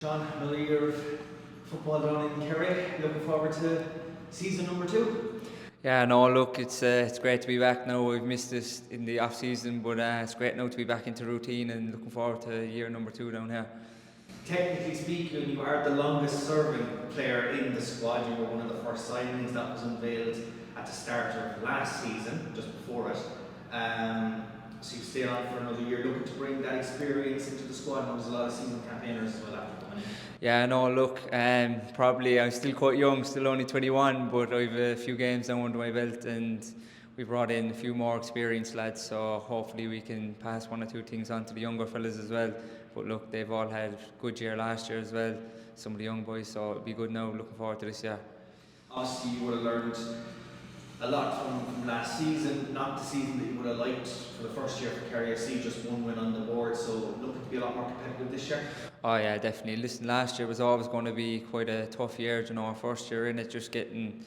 Sean, another year of football down in Kerry. Looking forward to season number 2. Yeah, no, look, it's great to be back now. We've missed this in the off season, but it's great now to be back into routine and looking forward to year number 2 down here. Technically speaking, you are the longest serving player in the squad. You were one of the first signings that was unveiled at the start of last season, just before it. So you stay on for another year, looking to bring that experience into the squad. And there's a lot of season campaigners as well after coming in. Yeah, no, look, probably I'm still quite young, still only 21, but I've a few games now under my belt and we brought in a few more experienced lads, so hopefully we can pass one or two things on to the younger fellas as well. But look, they've all had a good year last year as well, some of the young boys, so it'll be good now, looking forward to this year. Obviously you would have learned a lot from last season, not the season that you would have liked for the first year for Kerry FC, just one win on the board, so looking to be a lot more competitive this year. Oh yeah, definitely. Listen, last year was always going to be quite a tough year, our first year in it, just getting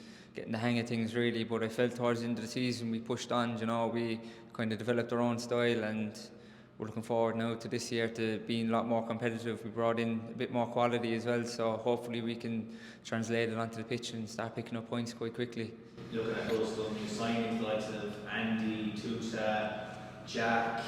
the hang of things really, but I felt towards the end of the season we pushed on, we kind of developed our own style and we're looking forward now to this year to being a lot more competitive. We brought in a bit more quality as well, so hopefully we can translate it onto the pitch and start picking up points quite quickly. Looking at those new signings, the likes of Andy, Tuta, Jack,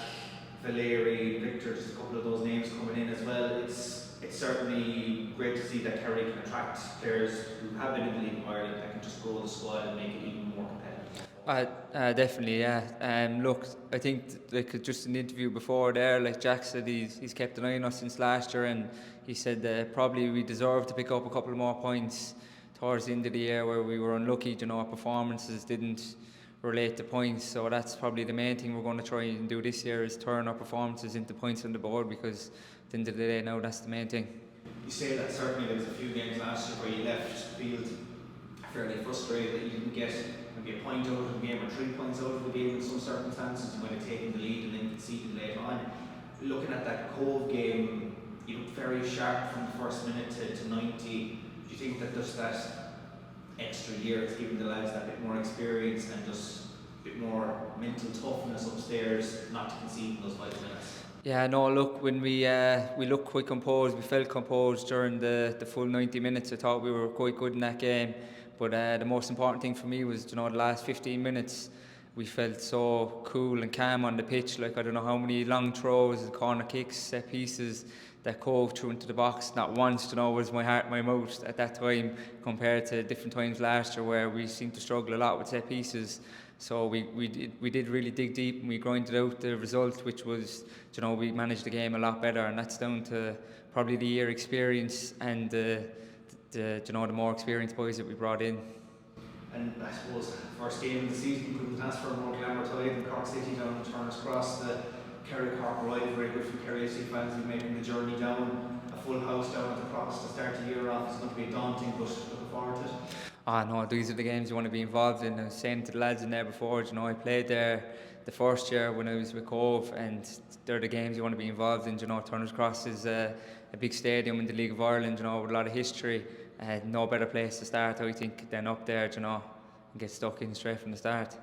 Valeri, Victor, just a couple of those names coming in as well. It's certainly great to see that Kerry can attract players who have been in the League of Ireland that can just grow the squad and make it even more competitive. Definitely, yeah. Look, I think just in the interview before there, like Jack said, he's kept an eye on us since last year, and he said probably we deserve to pick up a couple more points towards the end of the year where we were unlucky. Our performances didn't relate to points, so that's probably the main thing we're going to try and do this year is turn our performances into points on the board, because at the end of the day now that's the main thing. You say that certainly there was a few games last year where you left the field fairly frustrated that you didn't get maybe a point out of the game or 3 points out of the game in some circumstances. You might have taken the lead and then conceded late on. Looking at that Cobh game, you looked very sharp from the first minute to 90. Do you think that there's that extra year it's giving the lads that bit more experience and just a bit more mental toughness upstairs not to concede in those 5 minutes? Yeah, no, look, when we looked quite composed, we felt composed during the full 90 minutes. I thought we were quite good in that game, but the most important thing for me was, the last 15 minutes, we felt so cool and calm on the pitch. Like, I don't know how many long throws, corner kicks, set pieces that Cobh threw into the box. Not once, was my heart in my mouth at that time, compared to different times last year where we seemed to struggle a lot with set pieces. So we did really dig deep and we grinded out the result, which was, we managed the game a lot better, and that's down to probably the year experience and the more experienced boys that we brought in. And I suppose first game of the season, couldn't ask for a more glamour tide than Cork City down in Turner's Cross. The Kerry-Cork rivalry, good for Kerry FC fans who making the journey down. A full house down at the Cross to start the year off is going to be daunting, but looking forward to it. No, these are the games you want to be involved in. I was saying to the lads in there before, I played there the first year when I was with Cobh, and they're the games you want to be involved in. Turner's Cross is a big stadium in the League of Ireland, with a lot of history. No better place to start, I think, than up there, and get stuck in straight from the start.